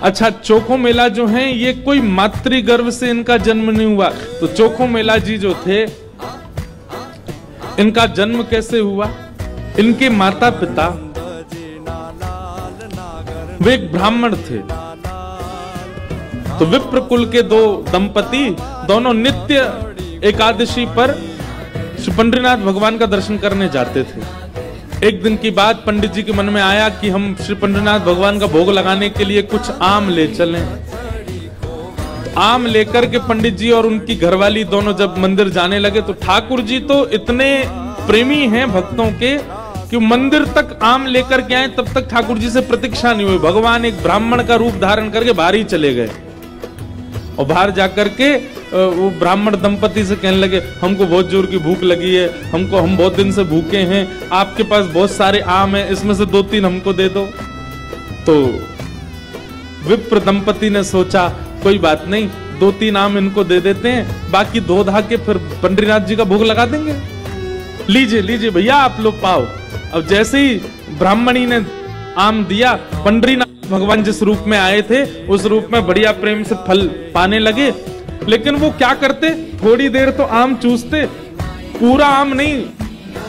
अच्छा, चोखो मेला जो है ये कोई मातृ गर्भ से इनका जन्म नहीं हुआ, तो चोखो मेला जी जो थे इनका जन्म कैसे हुआ? इनके माता पिता वे एक ब्राह्मण थे। तो विप्र कुल के दो दंपति दोनों नित्य एकादशी पर श्री पंडरीनाथ भगवान का दर्शन करने जाते थे। एक दिन की बात पंडित जी के मन में आया कि हम श्री पंडरीनाथ भगवान का भोग लगाने के लिए कुछ आम ले चलें। आम लेकर के पंडित जी और उनकी घरवाली दोनों जब मंदिर जाने लगे तो ठाकुर जी तो इतने प्रेमी हैं भक्तों के कि मंदिर तक आम लेकर के आए, तब तक ठाकुर जी से प्रतीक्षा नहीं हुई। भगवान एक ब्राह्मण का रूप धारण करके बाहर ही चले गए और बाहर जाकर के वो ब्राह्मण दंपति से कहने लगे, हमको बहुत जोर की भूख लगी है, हम बहुत दिन से भूखे हैं, आपके पास बहुत सारे आम हैं, इसमें से 2-3 हमको दे दो। तो विप्र दंपति ने सोचा कोई बात नहीं, 2-3 आम इनको दे देते हैं, बाकी 2 धागे फिर पंडरीनाथ जी का भोग लगा देंगे। लीजिए लीजिए भैया आप लोग पाओ। अब जैसे ही ब्राह्मणी ने आम दिया, पंडरीनाथ भगवान जिस रूप में आए थे उस रूप में बढ़िया प्रेम से फल पाने लगे। लेकिन वो क्या करते, थोड़ी देर तो आम चूसते, पूरा आम नहीं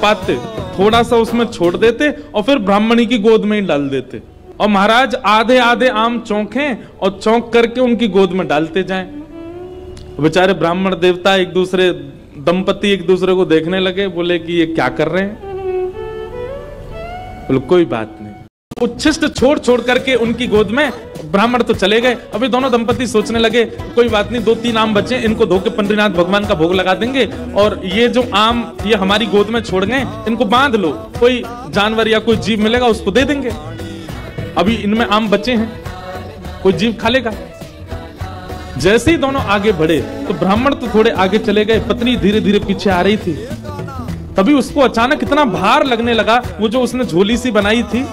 पाते, थोड़ा सा उसमें छोड़ देते और फिर ब्राह्मणी की गोद में ही डाल देते। और महाराज आधे आधे आम चौंके और चौंक करके उनकी गोद में डालते जाएं। बेचारे ब्राह्मण देवता दंपति एक दूसरे को देखने लगे, बोले कि ये क्या कर रहे हैं? बोले कोई बात नहीं। उच्छिष्ट छोड़ करके उनकी गोद में ब्राह्मण तो चले गए। अभी दोनों दंपति सोचने लगे कोई बात नहीं, 2-3 आम बचे, इनको धो के पंडरीनाथ भगवान का भोग लगा देंगे और ये जो आम ये हमारी गोद में छोड़ गए, इनको बांध लो, कोई जानवर या कोई जीव मिलेगा उसको दे देंगे। अभी इनमें आम बचे हैं, कोई जीव खा लेगा। जैसे ही दोनों आगे बढ़े तो ब्राह्मण तो थोड़े आगे चले गए, पत्नी धीरे धीरे पीछे आ रही थी। तभी उसको अचानक इतना भार लगने लगा, वो जो उसने झोली सी बनाई थी,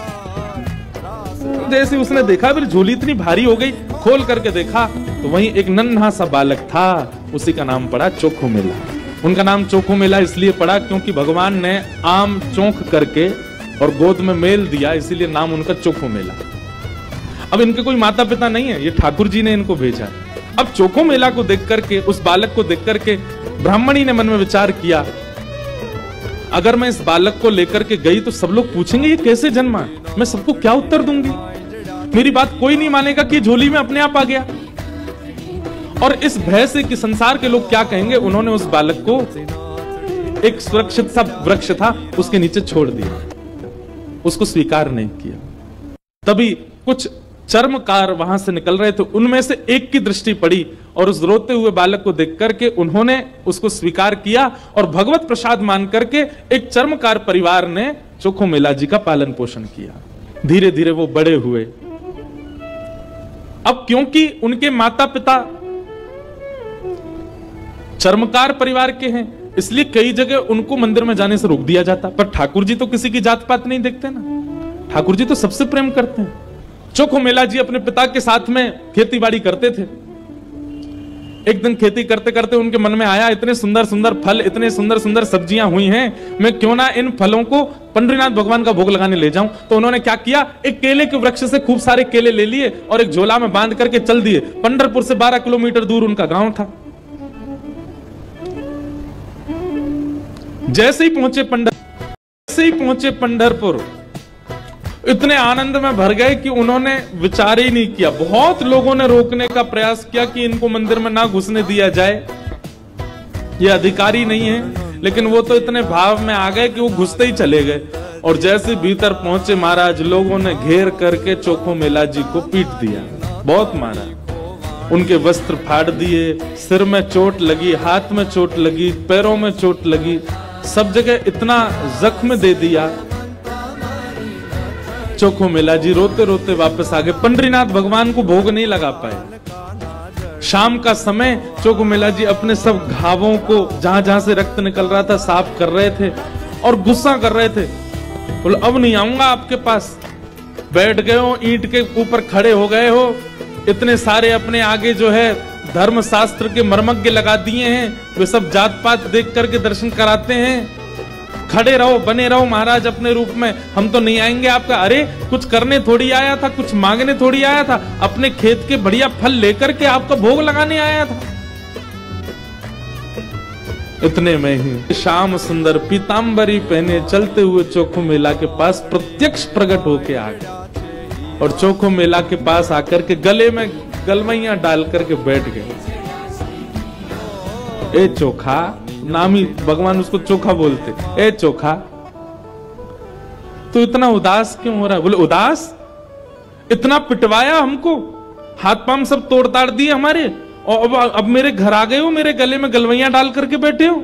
जैसे उसने देखा फिर झोली इतनी भारी हो गई, खोल करके देखा तो वहीं एक नन्हा सा बालक था। उसी का नाम पड़ा चोखो मेला। उनका नाम चोखो मेला इसलिए पड़ा क्योंकि भगवान ने आम चौंक करके और गोद में मेल दिया, इसीलिए नाम उनका चोखो मेला। अब इनके कोई माता पिता नहीं है, ये ठाकुर जी ने इनको भेजा। अब चोखो मेला को देख करके, उस बालक को देख करके ब्राह्मणी ने मन में विचार किया, अगर मैं इस बालक को लेकर के गई तो सब लोग पूछेंगे ये कैसे जन्मा, मैं सबको क्या उत्तर दूंगी? मेरी बात कोई नहीं मानेगा कि झोली में अपने आप आ गया। और इस भय से कि संसार के लोग क्या कहेंगे, उन्होंने उस बालक को एक सुरक्षित सा वृक्ष था उसके नीचे छोड़ दिया, उसको स्वीकार नहीं किया। तभी कुछ चर्मकार वहां से निकल रहे थे, उनमें से एक की दृष्टि पड़ी और उस रोते हुए बालक को देख करके उन्होंने उसको स्वीकार किया और भगवत प्रसाद मान करके एक चर्मकार परिवार ने चोखो मेला जी का पालन पोषण किया। धीरे धीरे वो बड़े हुए। अब क्योंकि उनके माता पिता चर्मकार परिवार के हैं, इसलिए कई जगह उनको मंदिर में जाने से रोक दिया जाता। पर ठाकुर जी तो किसी की जात पात नहीं देखते ना, ठाकुर जी तो सबसे प्रेम करते हैं। चोखो मेला जी अपने पिता के साथ में खेती बाड़ी करते थे। एक दिन खेती करते करते उनके मन में आया, इतने सुंदर सुंदर फल, इतने सुंदर सुंदर सब्जियां हुई हैं, मैं क्यों ना इन फलों को पंडरीनाथ भगवान का भोग लगाने ले जाऊं। तो उन्होंने क्या किया, एक केले के वृक्ष से खूब सारे केले ले लिए और एक झोला में बांध करके चल दिए। पंढरपुर से 12 किलोमीटर दूर उनका गांव था। जैसे ही पहुंचे पंढरपुर, इतने आनंद में भर गए कि उन्होंने विचार ही नहीं किया। बहुत लोगों ने रोकने का प्रयास किया कि इनको मंदिर में ना घुसने दिया जाए, ये अधिकारी नहीं है, लेकिन वो तो इतने भाव में आ गए कि वो घुसते ही चले गए। और जैसे भीतर पहुंचे महाराज, लोगों ने घेर करके चोखो मेला जी को पीट दिया, बहुत मारा, उनके वस्त्र फाड़ दिए, सिर में चोट लगी, हाथ में चोट लगी, पैरों में चोट लगी, सब जगह इतना जख्म दे दिया। चोखो मेला जी रोते रोते वापस आ गए। पंडरीनाथ भगवान को भोग नहीं लगा पाए। शाम का समय चोखो मेला जी अपने सब घावों को, जहां जहां से रक्त निकल रहा था, साफ कर रहे थे और गुस्सा कर रहे थे। बोले अब नहीं आऊंगा आपके पास। बैठ गए हो, ईंट के ऊपर खड़े हो गए हो, इतने सारे अपने आगे जो है धर्म शास्त्र के मर्मज्ञ लगा दिए हैं, वे सब जात पात देख करके दर्शन कराते हैं, खड़े रहो, बने रहो महाराज अपने रूप में, हम तो नहीं आएंगे आपका। अरे कुछ करने थोड़ी आया था, कुछ मांगने थोड़ी आया था, अपने खेत के बढ़िया फल लेकर के आपका भोग लगाने आया था। इतने में ही श्याम सुंदर पीतांबरी पहने चलते हुए चोखो मेला के पास प्रत्यक्ष प्रकट होके आ गए और चोखो मेला के पास आकर के गले में गलमैया डाल करके बैठ गए। ए चोखा, नाम ही भगवान उसको चोखा बोलते। ए चोखा, तू इतना उदास क्यों हो रहा है? बोले उदास? इतना पिटवाया हमको, हाथ पांव सब तोड़ ताड़ दिए हमारे, और अब मेरे घर आ गए हो, मेरे गले में गलवैया डाल करके बैठे हो।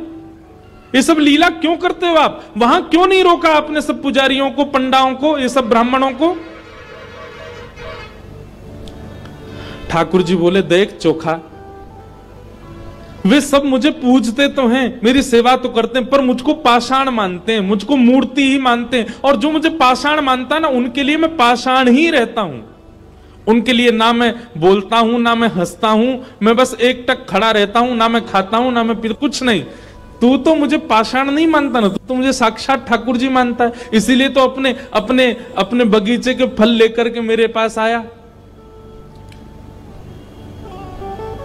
ये सब लीला क्यों करते हो आप? वहां क्यों नहीं रोका आपने सब पुजारियों को, पंडाओं को, ये सब ब्राह्मणों को? ठाकुर जी बोले देख चोखा, वे सब मुझे पूजते तो हैं, मेरी सेवा तो करते हैं, पर मुझको पाषाण मानते हैं, मुझको मूर्ति ही मानते हैं, और जो मुझे पाषाण मानता है ना, उनके लिए मैं पाषाण ही रहता हूं। उनके लिए ना मैं बोलता हूं, ना मैं हंसता हूं, मैं बस एक टक खड़ा रहता हूं, ना मैं खाता हूं, ना मैं पीता, कुछ नहीं। तू तो मुझे पाषाण नहीं मानता ना, तू तो मुझे साक्षात ठाकुर जी मानता है, इसीलिए तो अपने अपने अपने बगीचे के फल लेकर के मेरे पास आया।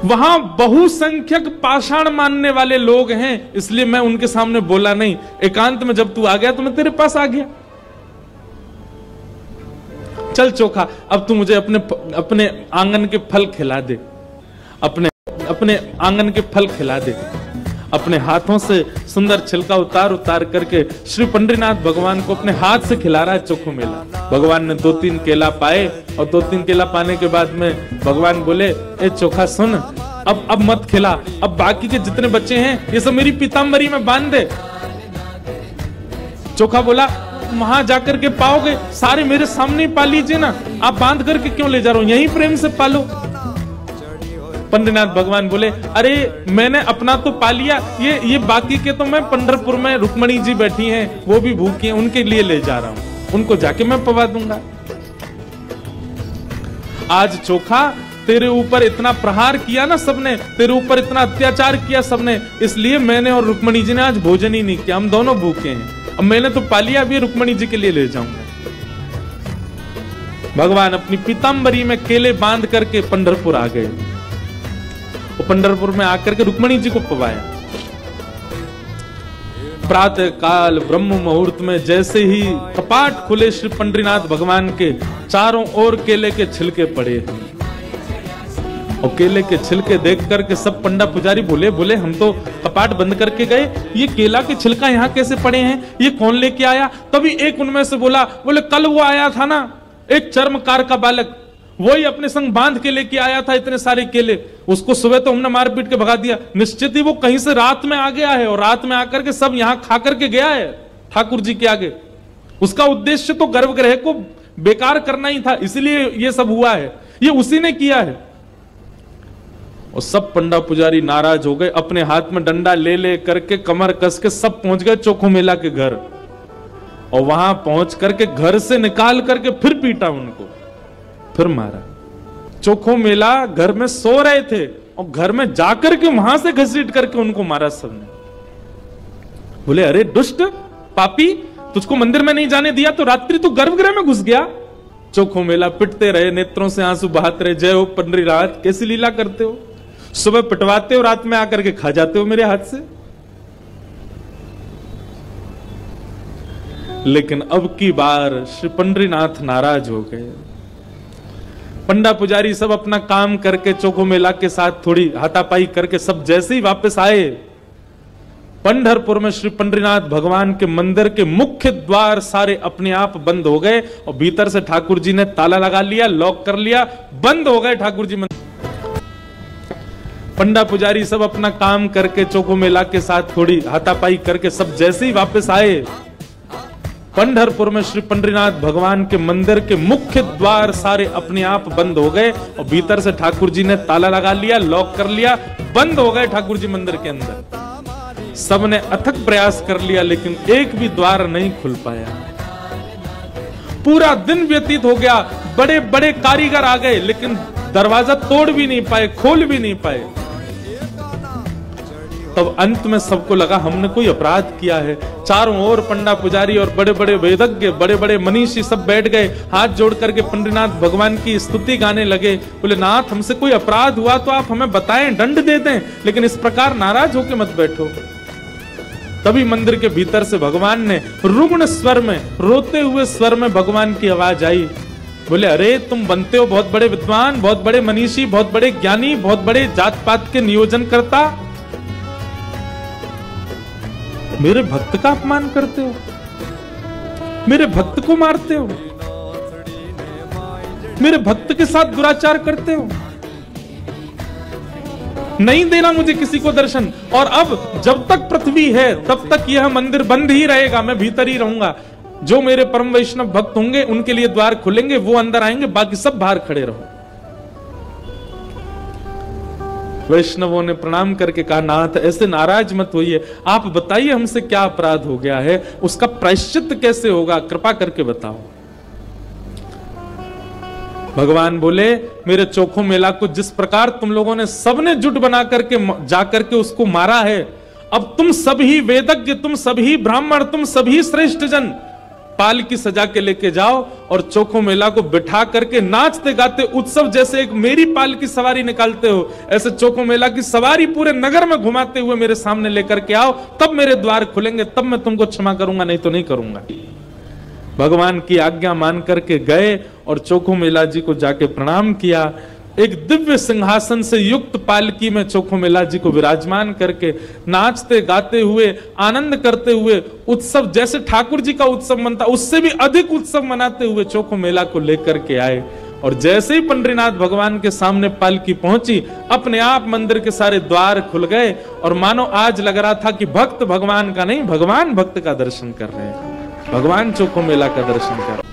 वहां बहुसंख्यक पाषाण मानने वाले लोग हैं, इसलिए मैं उनके सामने बोला नहीं। एकांत में जब तू आ गया तो मैं तेरे पास आ गया। चल चोखा, अब तू मुझे अपने आंगन के फल खिला दे, अपने आंगन के फल खिला दे। अपने हाथों से सुंदर छिलका उतार करके श्री पंडरीनाथ भगवान को अपने हाथ से खिला रहा है चोखो मेला। भगवान ने 2-3 केला पाए, और 2-3 केला पाने के बाद में भगवान बोले ए चोखा सुन, अब मत खिला, अब बाकी के जितने बच्चे हैं ये सब मेरी पीतांबरी में बांध दे। चोखा बोला वहां जाकर के पाओगे, सारे मेरे सामने ही पा लीजिए ना, आप बांध करके क्यों ले जा रहे हो, यहीं प्रेम से पालो। पंडरीनाथ भगवान बोले अरे मैंने अपना तो पा लिया, ये बाकी के तो मैं पंढरपुर में रुक्मणी जी बैठी हैं, वो भी भूखी हैं, उनके लिए ले जा रहा हूं, उनको जाके मैं पवा दूंगा। आज चोखा तेरे ऊपर इतना प्रहार किया ना सबने, तेरे ऊपर इतना अत्याचार किया सबने, इसलिए मैंने और रुक्मणी जी ने आज भोजन ही नहीं किया, हम दोनों भूखे हैं। अब मैंने तो पा लिया, अभी रुक्मणी जी के लिए ले जाऊंगा। भगवान अपनी पीतांबरी में केले बांध करके पंढरपुर आ गए, और पंढरपुर में आकर के रुक्मणी जी को पवाया। प्रातः काल ब्रह्म मुहूर्त में जैसे ही कपाट खुले श्री पंडरीनाथ भगवान के, चारों ओर केले के छिलके पड़े, और केले के छिलके देख करके सब पंडा पुजारी बोले हम तो कपाट बंद करके गए, ये केला के छिलका यहाँ कैसे पड़े हैं, ये कौन लेके आया? तभी एक उनमें से बोले कल वो आया था ना एक चर्मकार का बालक, वही अपने संग बांध के लेके आया था इतने सारे केले, उसको सुबह तो हमने मार पीट के भगा दिया, निश्चित ही वो कहीं से रात में आ गया है, और रात में आकर के सब यहाँ खा करके गया है ठाकुर जी के आगे। उसका उद्देश्य तो गर्भगृह को बेकार करना ही था, इसलिए ये सब हुआ है, ये उसी ने किया है। और सब पंडा पुजारी नाराज हो गए, अपने हाथ में डंडा ले करके कमर कस के सब पहुंच गए चोखो मेला के घर, और वहां पहुंच करके घर से निकाल करके फिर पीटा उनको, फिर मारा। चोखो मेला घर में सो रहे थे, और घर में जाकर के वहां से घसीट करके उनको मारा सबने। बोले अरे दुष्ट पापी, तुझको मंदिर में नहीं जाने दिया तो रात्रि तू गर्भगृह में घुस गया। चोखो मेला पिटते रहे, नेत्रों से आंसू बहाते रहे, जय हो पंडरीनाथ, कैसी लीला करते हो, सुबह पिटवाते हो, रात में आकर के खा जाते हो मेरे हाथ से। लेकिन अब की बार श्री पंडरीनाथ नाराज हो गए। पंडा पुजारी सब अपना काम करके चोखो मेला के साथ थोड़ी हाथापाई करके सब जैसे ही वापस आए, पंढरपुर में श्री पंडरीनाथ भगवान के मंदिर के मुख्य द्वार सारे अपने आप बंद हो गए, और भीतर से ठाकुर जी ने ताला लगा लिया, लॉक कर लिया, बंद हो गए ठाकुर जी मंदिर। पंडा पुजारी सब अपना काम करके चोखो मेला के साथ थोड़ी हाथापाई करके सब जैसे ही वापस आए, पंढरपुर में श्री पंडरीनाथ भगवान के मंदिर के मुख्य द्वार सारे अपने आप बंद हो गए, और भीतर से ठाकुर जी ने ताला लगा लिया, लॉक कर लिया, बंद हो गए ठाकुर जी मंदिर के अंदर। सबने अथक प्रयास कर लिया, लेकिन एक भी द्वार नहीं खुल पाया। पूरा दिन व्यतीत हो गया, बड़े बड़े कारीगर आ गए, लेकिन दरवाजा तोड़ भी नहीं पाए, खोल भी नहीं पाए। तब अंत में सबको लगा हमने कोई अपराध किया है। चारों ओर पंडा पुजारी और बड़े बड़े वेदज्ञ, बड़े बड़े मनीषी सब बैठ गए, हाथ जोड़ करके पंडरीनाथ भगवान की स्तुति गाने लगे। बोले नाथ, हमसे कोई अपराध हुआ तो आप हमें बताएं, दंड दे दें, लेकिन इस प्रकार नाराज होकर मत बैठो। तभी मंदिर के भीतर से भगवान ने रुग्ण स्वर में, रोते हुए स्वर में भगवान की आवाज आई। बोले अरे तुम बनते हो बहुत बड़े विद्वान, बहुत बड़े मनीषी, बहुत बड़े ज्ञानी, बहुत बड़े जात पात के नियोजन करता, मेरे भक्त का अपमान करते हो, मेरे भक्त को मारते हो, मेरे भक्त के साथ दुराचार करते हो, नहीं देना मुझे किसी को दर्शन। और अब जब तक पृथ्वी है तब तक यह मंदिर बंद ही रहेगा, मैं भीतर ही रहूंगा। जो मेरे परम वैष्णव भक्त होंगे उनके लिए द्वार खुलेंगे, वो अंदर आएंगे, बाकी सब बाहर खड़े रहो। वैष्णवों ने प्रणाम करके कहा नाथ ऐसे नाराज मत होइए, आप बताइए हमसे क्या अपराध हो गया है, उसका प्रायश्चित कैसे होगा, कृपा करके बताओ। भगवान बोले मेरे चोखो मेला को जिस प्रकार तुम लोगों ने सबने जुट बना करके जाकर के उसको मारा है, अब तुम सभी वेदज्ञ, तुम सभी ब्राह्मण, तुम सभी श्रेष्ठ जन पाल की सजा के लेके जाओ और चोखो मेला को बिठा करके नाचते गाते उत्सव जैसे एक मेरी पाल की सवारी निकालते हो, ऐसे चोखो मेला की सवारी पूरे नगर में घुमाते हुए मेरे सामने लेकर के आओ, तब मेरे द्वार खुलेंगे, तब मैं तुमको क्षमा करूंगा, नहीं तो नहीं करूंगा। भगवान की आज्ञा मान करके गए और चोखो मेला जी को जाके प्रणाम किया। एक दिव्य सिंहासन से युक्त पालकी में चोखो मेला जी को विराजमान करके नाचते गाते हुए, आनंद करते हुए, उत्सव जैसे ठाकुर जी का उत्सव मनता उससे भी अधिक उत्सव मनाते हुए चोखो मेला को लेकर के आए। और जैसे ही पंडरीनाथ भगवान के सामने पालकी पहुंची, अपने आप मंदिर के सारे द्वार खुल गए और मानो आज लग रहा था कि भक्त भगवान का नहीं, भगवान भक्त का दर्शन कर रहे हैं, भगवान चोखो मेला का दर्शन कर रहे हैं।